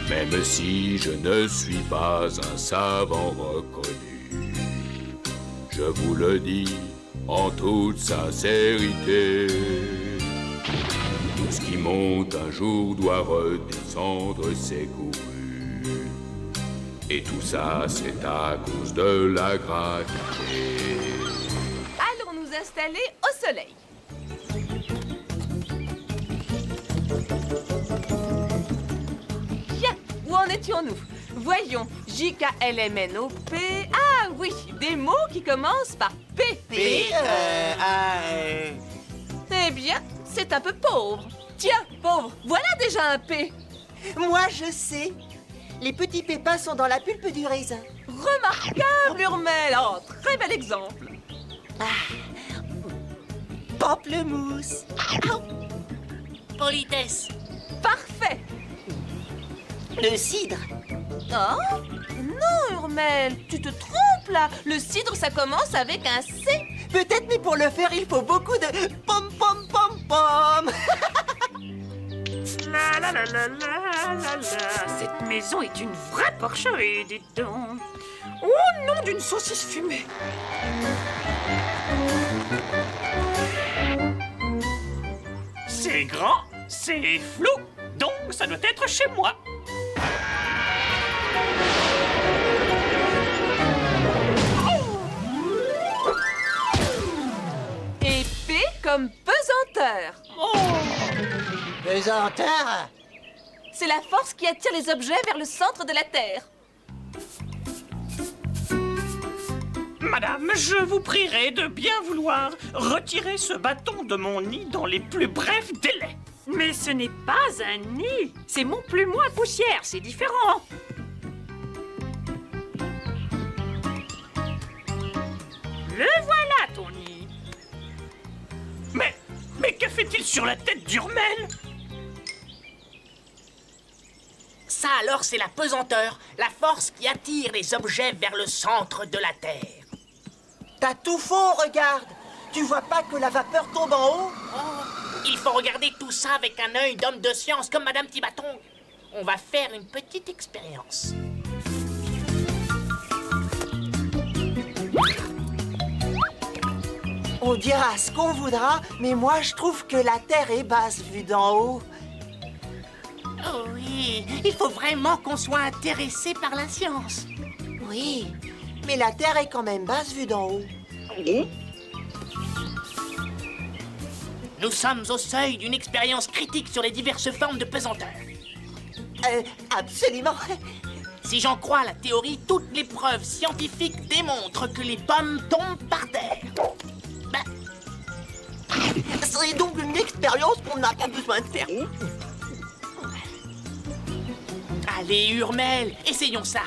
Même si je ne suis pas un savant reconnu, je vous le dis en toute sincérité. Tout ce qui monte un jour doit redescendre, c'est couru. Et tout ça, c'est à cause de la gravité. Allons nous installer au soleil. Bien, où en étions-nous? Voyons, J-K-L-M-N-O-P... Ah oui, des mots qui commencent par P. Eh bien, c'est un peu pauvre. Tiens, pauvre, voilà déjà un P. Moi, je sais. Les petits pépins sont dans la pulpe du raisin. Remarquable, Urmel. Oh, très bel exemple. Pamplemousse. Politesse. Parfait. Le cidre. Oh? Non, Urmel, tu te trompes là. Le cidre, ça commence avec un C. Peut-être, mais pour le faire, il faut beaucoup de pom pom pom pom. La la la la la la la. Cette maison est une vraie porcherie, dites donc. Oh, nom d'une saucisse fumée. C'est grand, c'est flou, donc ça doit être chez moi. Et P comme pesanteur. Pesanteur. C'est la force qui attire les objets vers le centre de la Terre. Madame, je vous prierai de bien vouloir retirer ce bâton de mon nid dans les plus brefs délais. Mais ce n'est pas un nid, c'est mon plumeau à poussière, c'est différent. Le voilà, ton nid. Mais que fait-il sur la tête d'Urmel? Ça alors, c'est la pesanteur, la force qui attire les objets vers le centre de la Terre. T'as tout faux, regarde. Tu vois pas que la vapeur tombe en haut? Il faut regarder tout ça avec un œil d'homme de science comme Madame Tibaton. On va faire une petite expérience. On dira ce qu'on voudra, mais moi je trouve que la Terre est basse vue d'en haut. Oh oui, il faut vraiment qu'on soit intéressé par la science. Oui, mais la Terre est quand même basse vue d'en haut. Nous sommes au seuil d'une expérience critique sur les diverses formes de pesanteur. Absolument. Si j'en crois la théorie, toutes les preuves scientifiques démontrent que les pommes tombent par terre. C'est donc une expérience qu'on n'a pas besoin de faire. Allez, Urmel, essayons ça.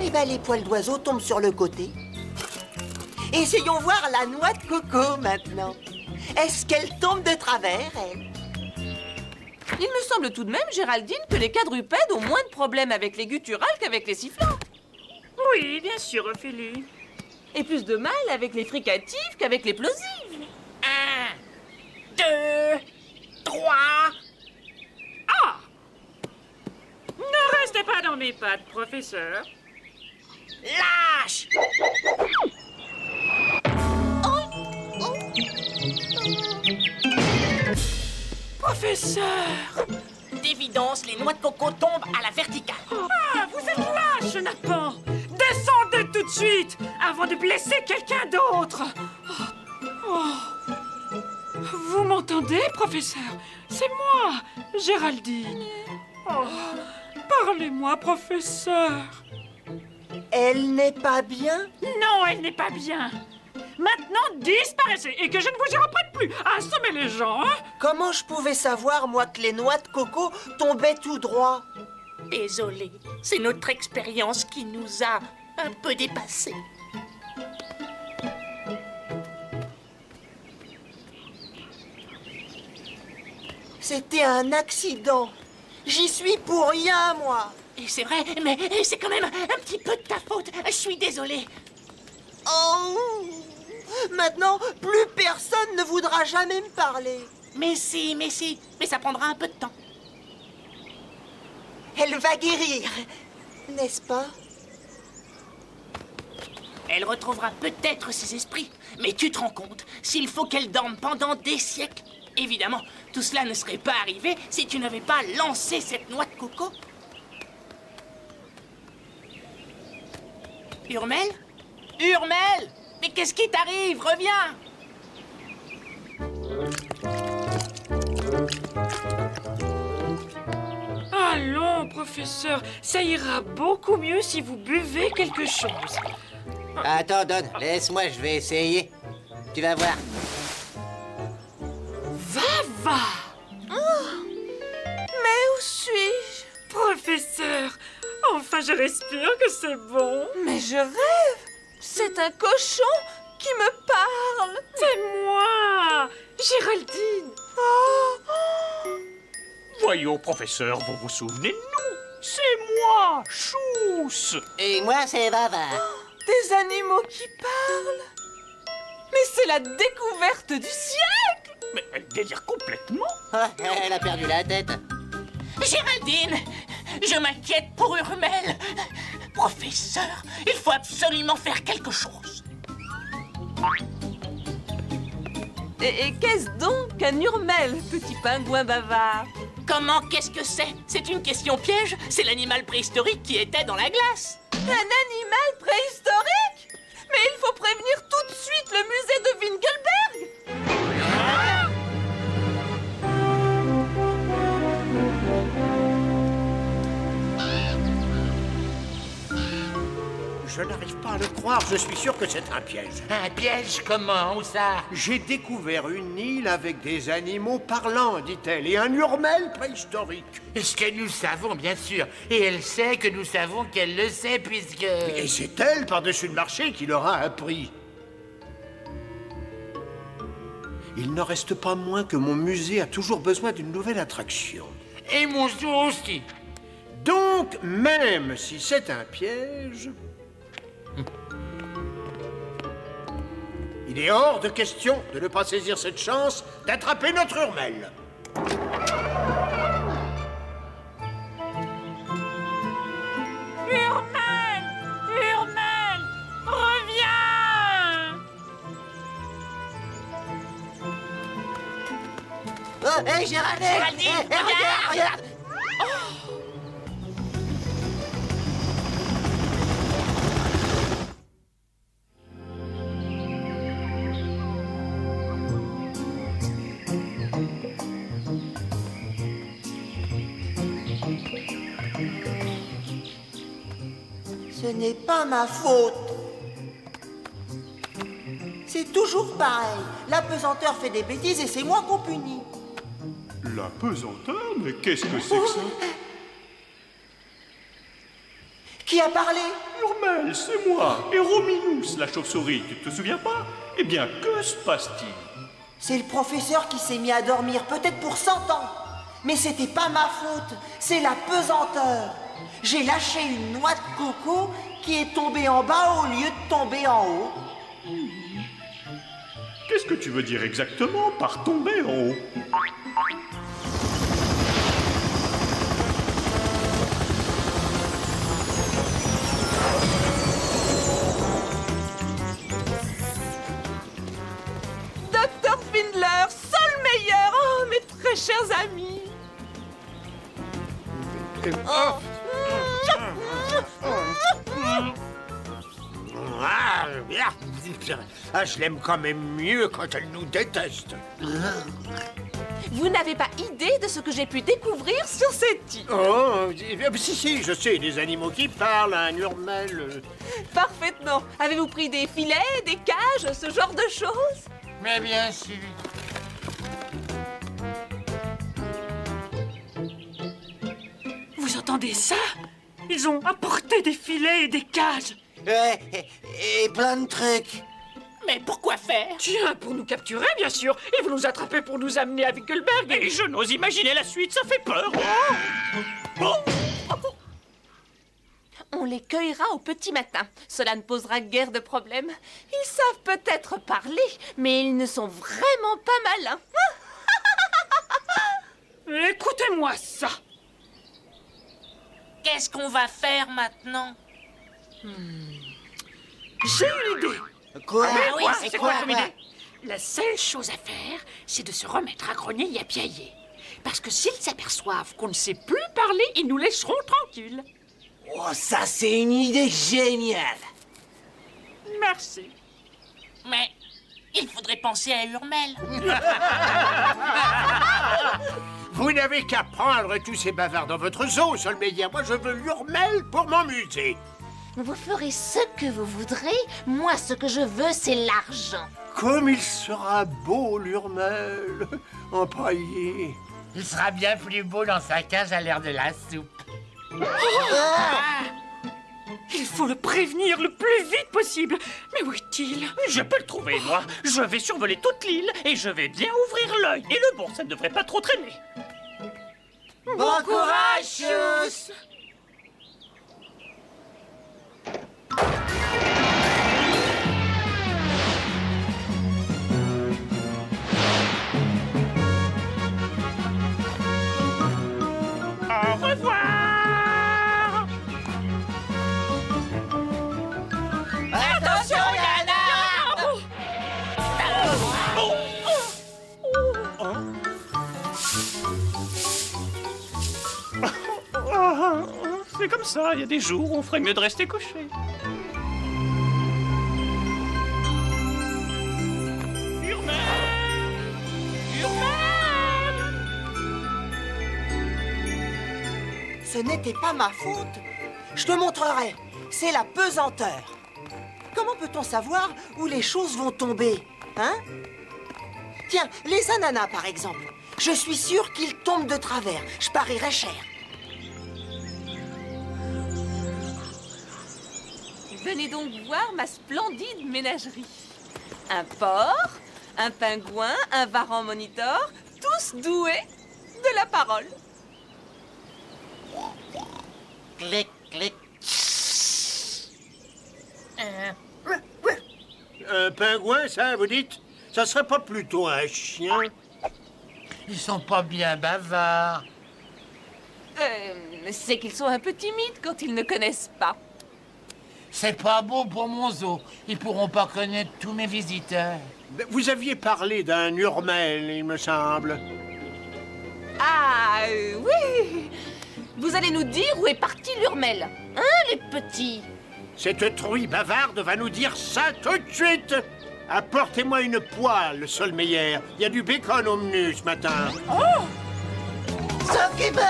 Eh ben, les poils d'oiseau tombent sur le côté. Essayons voir la noix de coco maintenant. Est-ce qu'elle tombe de travers, elle? Il me semble tout de même, Géraldine, que les quadrupèdes ont moins de problèmes avec les gutturales qu'avec les sifflants. Oui, bien sûr, Ophélie. Et plus de mal avec les fricatives qu'avec les plosives. 1, 2, 3... Ah! Ne restez pas dans mes pattes, professeur. Lâche! Professeur! D'évidence, les noix de coco tombent à la verticale. Ah, vous êtes lâche, Nathan! Descendez tout de suite avant de blesser quelqu'un d'autre! Vous m'entendez, professeur? C'est moi, Géraldine. Parlez-moi, professeur. Elle n'est pas bien? Non, elle n'est pas bien. Maintenant, disparaissez et que je ne vous y reprenne plus à assommer les gens, hein? Comment je pouvais savoir, moi, que les noix de coco tombaient tout droit? Désolé, c'est notre expérience qui nous a un peu dépassés. C'était un accident. J'y suis pour rien, moi. Et c'est vrai, mais c'est quand même un petit peu de ta faute. Je suis désolé. Oh! Maintenant, plus personne ne voudra jamais me parler. Mais si, mais ça prendra un peu de temps. Elle va guérir, n'est-ce pas? Elle retrouvera peut-être ses esprits. Mais tu te rends compte, s'il faut qu'elle dorme pendant des siècles, évidemment, tout cela ne serait pas arrivé si tu n'avais pas lancé cette noix de coco. Urmel? Urmel! Mais qu'est-ce qui t'arrive? Reviens! Allons, professeur, ça ira beaucoup mieux si vous buvez quelque chose. Attends, Don, laisse-moi, je vais essayer. Tu vas voir. Va! Mais où suis-je? Professeur, enfin je respire que c'est bon. Mais je rêve. C'est un cochon qui me parle. C'est moi, Géraldine. Voyons, professeur, vous vous souvenez de nous? C'est moi, Chousse. Et moi, c'est Vava. Des animaux qui parlent. Mais c'est la découverte du siècle. Mais elle délire complètement. Oh, elle a perdu la tête. Géraldine! Je m'inquiète pour Urmel. Professeur, il faut absolument faire quelque chose. Et qu'est-ce donc qu'un Urmel, petit pingouin bavard? Comment qu'est-ce que c'est? C'est une question piège. C'est l'animal préhistorique qui était dans la glace. Un animal préhistorique? Mais il faut prévenir tout de suite le musée de Winkelberg. Je n'arrive pas à le croire, je suis sûr que c'est un piège. Un piège? Comment? Où ça? J'ai découvert une île avec des animaux parlants, dit-elle, et un Urmel préhistorique. Ce que nous savons, bien sûr. Et elle sait que nous savons qu'elle le sait, puisque... Et c'est elle, par-dessus le marché, qui leur a appris. Il n'en reste pas moins que mon musée a toujours besoin d'une nouvelle attraction. Et mon zoo aussi. Donc, même si c'est un piège... Il est hors de question de ne pas saisir cette chance d'attraper notre Urmel. Urmel! Urmel! Reviens! Oh, hé, Géraldine! Géraldine, regarde! Ce n'est pas ma faute. C'est toujours pareil. L'apesanteur fait des bêtises et c'est moi qu'on punit. La pesanteur? Mais qu'est-ce que c'est que ça? Qui a parlé? Urmel, c'est moi. Et Rominus, la chauve-souris, tu te souviens pas? Eh bien, que se passe-t-il? C'est le professeur qui s'est mis à dormir, peut-être pour 100 ans. Mais c'était pas ma faute, c'est la pesanteur. J'ai lâché une noix de coco qui est tombée en bas au lieu de tomber en haut. Qu'est-ce que tu veux dire exactement par tomber en haut? Docteur Findler, seul meilleur. Oh, mes très chers amis. Oh. Ah, bien. Ah, je l'aime quand même mieux quand elle nous déteste. Vous n'avez pas idée de ce que j'ai pu découvrir sur cette île. Oh, si, je sais, des animaux qui parlent, un hurmel. Parfaitement. Avez-vous pris des filets, des cages, ce genre de choses? Mais bien sûr. Vous entendez ça? Ils ont apporté des filets et des cages. Ouais, et plein de trucs. Mais pourquoi faire? Tiens, pour nous capturer, bien sûr. Et vous nous attrapez pour nous amener à Wickelberg. Et je n'ose imaginer la suite, ça fait peur. On les cueillera au petit matin. Cela ne posera guère de problème. Ils savent peut-être parler, mais ils ne sont vraiment pas malins. Écoutez-moi ça. Qu'est-ce qu'on va faire maintenant? J'ai une idée. Quoi? Ah oui, C'est c'est quoi quoi? comme idée? La seule chose à faire, c'est de se remettre à grogner et à piailler. Parce que s'ils s'aperçoivent qu'on ne sait plus parler, ils nous laisseront tranquilles. Oh, ça, c'est une idée géniale. Merci. Mais il faudrait penser à Hurmel. Vous n'avez qu'à prendre tous ces bavards dans votre zoo, Solmeyer. Moi, je veux hurmel pour m'amuser. Vous ferez ce que vous voudrez. Moi, ce que je veux, c'est l'argent. Comme il sera beau, l'hurmel, empaillé. Il sera bien plus beau dans sa cage à l'air de la soupe. Il faut le prévenir le plus vite possible. Mais où est-il? Je peux le trouver, moi. Je vais survoler toute l'île et je vais bien ouvrir l'œil. Et le bon, ça ne devrait pas trop traîner. Bon courage, Chouss! Au revoir. Attention, Yana! C'est comme ça, il y a des jours où on ferait mieux de rester couché. Ce n'était pas ma faute. Je te montrerai. C'est la pesanteur. Comment peut-on savoir où les choses vont tomber, hein? Tiens, les ananas, par exemple. Je suis sûr qu'ils tombent de travers. Je parierais cher. Venez donc voir ma splendide ménagerie. Un porc, un pingouin, un varan monitor, tous doués de la parole. Clic, clic. Un pingouin, ça, vous dites? Ça serait pas plutôt un chien? Ils sont pas bien bavards. C'est qu'ils sont un peu timides quand ils ne connaissent pas. C'est pas beau pour mon zoo. Ils pourront pas connaître tous mes visiteurs. Vous aviez parlé d'un hurmel, il me semble. Ah, oui. Vous allez nous dire où est parti l'hurmel, hein, les petits? Cette truie bavarde va nous dire ça tout de suite. Apportez-moi une poêle, Solmeyer. Il y a du bacon au menu ce matin. Oh! Sauf qui peut!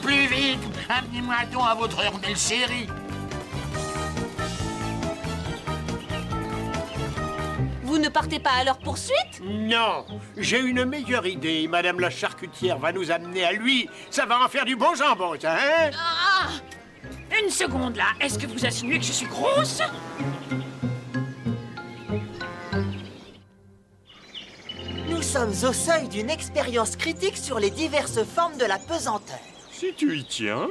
Plus vite! Amenez-moi donc à votre hurmel chéri. Vous ne partez pas à leur poursuite? Non, j'ai une meilleure idée. Madame la charcutière va nous amener à lui. Ça va en faire du bon jambon, ça, hein? Ah! Une seconde, là. Est-ce que vous insinuez que je suis grosse? Nous sommes au seuil d'une expérience critique sur les diverses formes de la pesanteur. Si tu y tiens.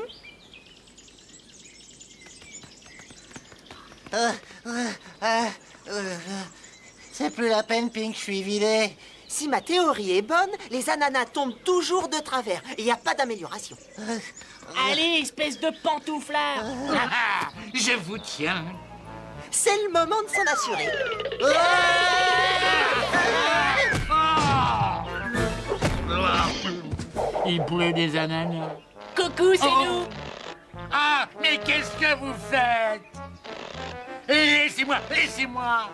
C'est plus la peine, Pink, je suis vidé. Si ma théorie est bonne, les ananas tombent toujours de travers. Il n'y a pas d'amélioration. Allez, espèce de pantouflard. Je vous tiens. C'est le moment de s'en assurer. Il pleut des ananas. Coucou, c'est nous. Ah, mais qu'est-ce que vous faites? Laissez-moi, laissez-moi.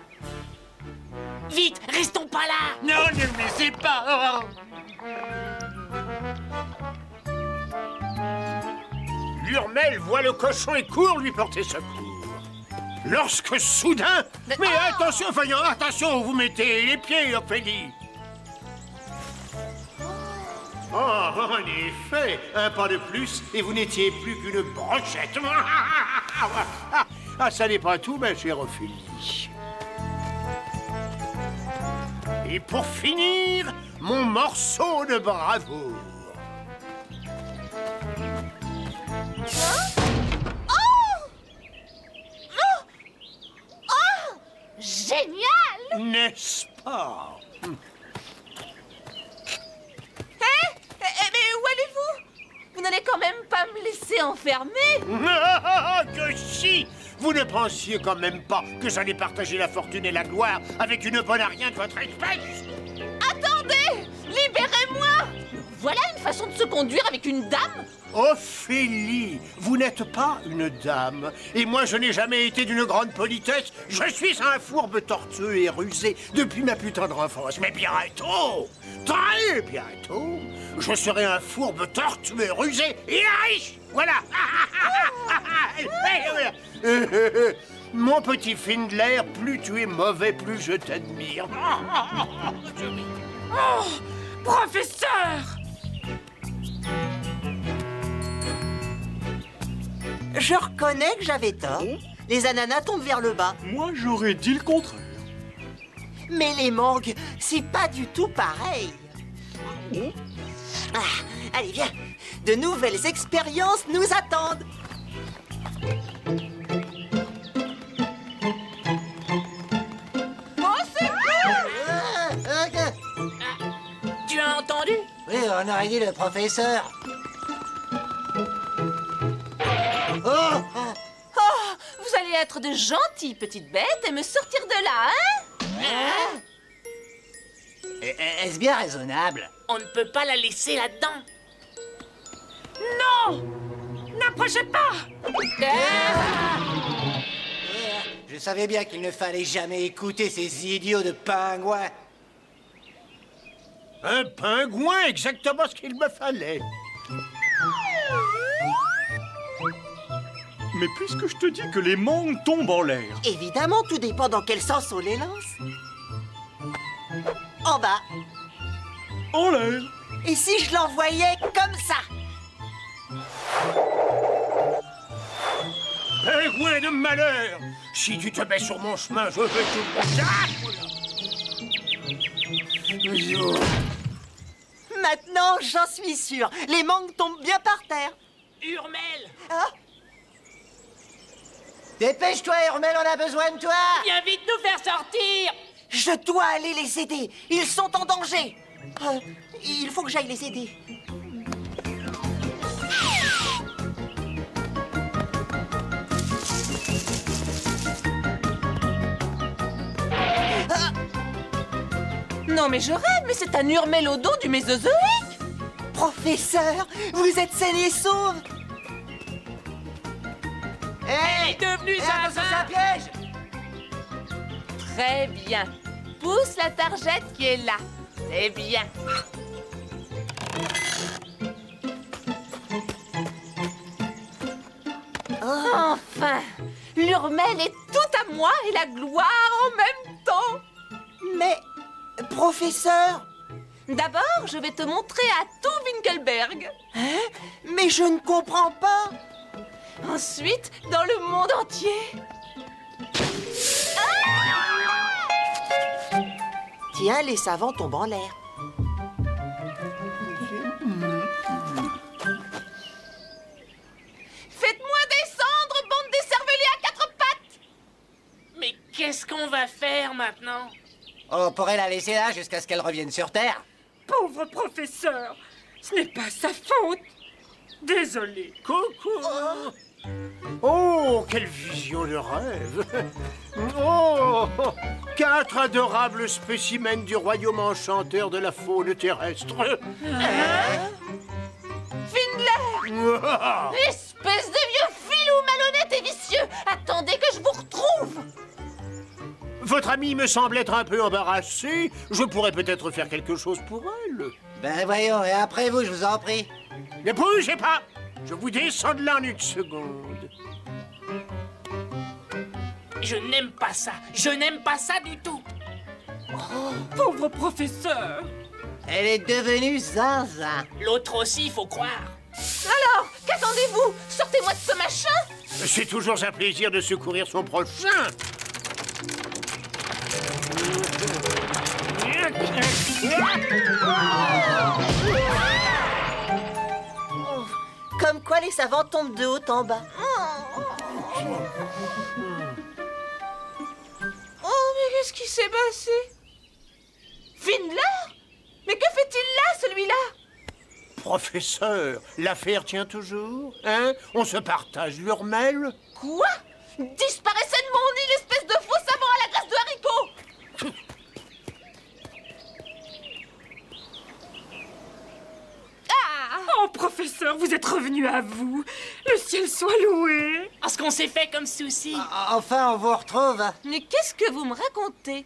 Vite, restons pas là. Non, ne me laissez pas. L'Urmel voit le cochon et court lui porter secours. Lorsque soudain... Mais attention, voyons, attention, vous mettez les pieds, Ophélie. Oh, en effet, un pas de plus et vous n'étiez plus qu'une brochette. Ah, ça n'est pas tout, ma chère Ophélie. Et pour finir, mon morceau de bravoure. Génial! N'est-ce pas? Mais où allez-vous? Vous n'allez quand même pas me laisser enfermer? Que si! Vous ne pensiez quand même pas que j'allais partager la fortune et la gloire avec une bonne à rien de votre espèce? Attendez! Libérez-moi! Voilà une façon de se conduire avec une dame? Ophélie, vous n'êtes pas une dame. Et moi, je n'ai jamais été d'une grande politesse. Je suis un fourbe tortueux et rusé depuis ma plus tendre enfance. Mais bientôt, très bientôt, je serai un fourbe tortueux, rusé et riche. Voilà. Mon petit Findler, plus tu es mauvais, plus je t'admire. Oh, professeur! Je reconnais que j'avais tort. Les ananas tombent vers le bas. Moi, j'aurais dit le contraire. Mais les mangues, c'est pas du tout pareil. Ah, allez, viens. De nouvelles expériences nous attendent. Oh, c'est Tu as entendu? Oui, on aurait dit le professeur. Oh, vous allez être de gentilles petites bêtes et me sortir de là, hein? Est-ce bien raisonnable? On ne peut pas la laisser là-dedans. Non! N'approchez pas! Je savais bien qu'il ne fallait jamais écouter ces idiots de pingouins. Un pingouin, exactement ce qu'il me fallait. Mais puisque je te dis que les mangues tombent en l'air... Évidemment, tout dépend dans quel sens on les lance. En bas. En l'air. Et si je l'envoyais comme ça? Pingouin de malheur! Si tu te mets sur mon chemin, je vais tout... Maintenant, j'en suis sûr. Les mangues tombent bien par terre. Urmel! Hein? Dépêche-toi, Urmel, on a besoin de toi! Viens vite nous faire sortir! Je dois aller les aider. Ils sont en danger. Il faut que j'aille les aider. Non, mais je rêve, mais c'est un Urmel au dos du Mésozoïque! Professeur, vous êtes saine et sauve. Elle est devenue Attention, c'est un piège! Très bien. Pousse la targette qui est là. C'est bien. Enfin, l'Urmel est tout à moi et la gloire en même temps. Mais, professeur... D'abord, je vais te montrer à tout Winkelberg. Hein? Mais je ne comprends pas. Ensuite, dans le monde entier. Tiens, les savants tombent en l'air. Faites-moi descendre, bande d'écervelés à quatre pattes. Mais qu'est-ce qu'on va faire maintenant? On pourrait la laisser là jusqu'à ce qu'elle revienne sur Terre. Pauvre professeur! Ce n'est pas sa faute! Désolé. Coucou! Oh, quelle vision de rêve! Oh, 4 adorables spécimens du royaume enchanteur de la faune terrestre. Espèce de vieux filou malhonnête et vicieux! Attendez que je vous retrouve! Votre amie me semble être un peu embarrassée. Je pourrais peut-être faire quelque chose pour elle. Ben voyons, et après vous, je vous en prie. Ne bougez pas! Je vous descends de là en une seconde. Je n'aime pas ça. Je n'aime pas ça du tout. Oh, pauvre professeur. Elle est devenue zinzin. L'autre aussi, il faut croire. Alors, qu'attendez-vous? Sortez-moi de ce machin! C'est toujours un plaisir de secourir son prochain. Comme quoi les savants tombent de haut en bas. Oh, mais qu'est-ce qui s'est passé? Findler? Mais que fait-il là, celui-là? Professeur, l'affaire tient toujours, hein? On se partage l'urmel. Quoi? Disparaissez de mon île, espèce de faux savant à la graisse de haricots! Oh, professeur, vous êtes revenu à vous. Le ciel soit loué. Parce qu'on s'est fait comme souci. Enfin, on vous retrouve. Mais qu'est-ce que vous me racontez?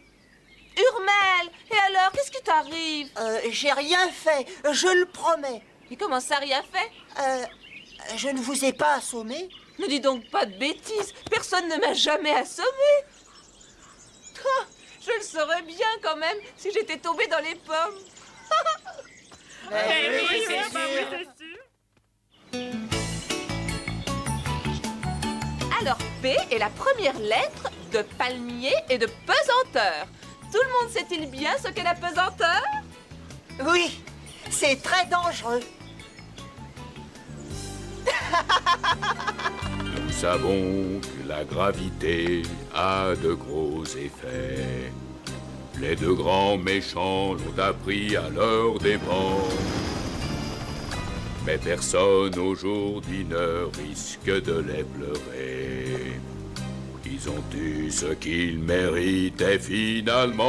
Urmel, et alors, qu'est-ce qui t'arrive? J'ai rien fait, je le promets. Et comment ça, rien fait? Je ne vous ai pas assommé. Ne dis donc pas de bêtises, personne ne m'a jamais assommé. Je le saurais bien quand même si j'étais tombée dans les pommes. Oui, c'est sûr. Alors, P est la première lettre de palmier et de pesanteur. Tout le monde sait-il bien ce qu'est la pesanteur? Oui, c'est très dangereux. Nous savons que la gravité a de gros effets. Les deux grands méchants l'ont appris à leurs dépens. Mais personne aujourd'hui ne risque de les pleurer. Ils ont eu ce qu'ils méritaient finalement.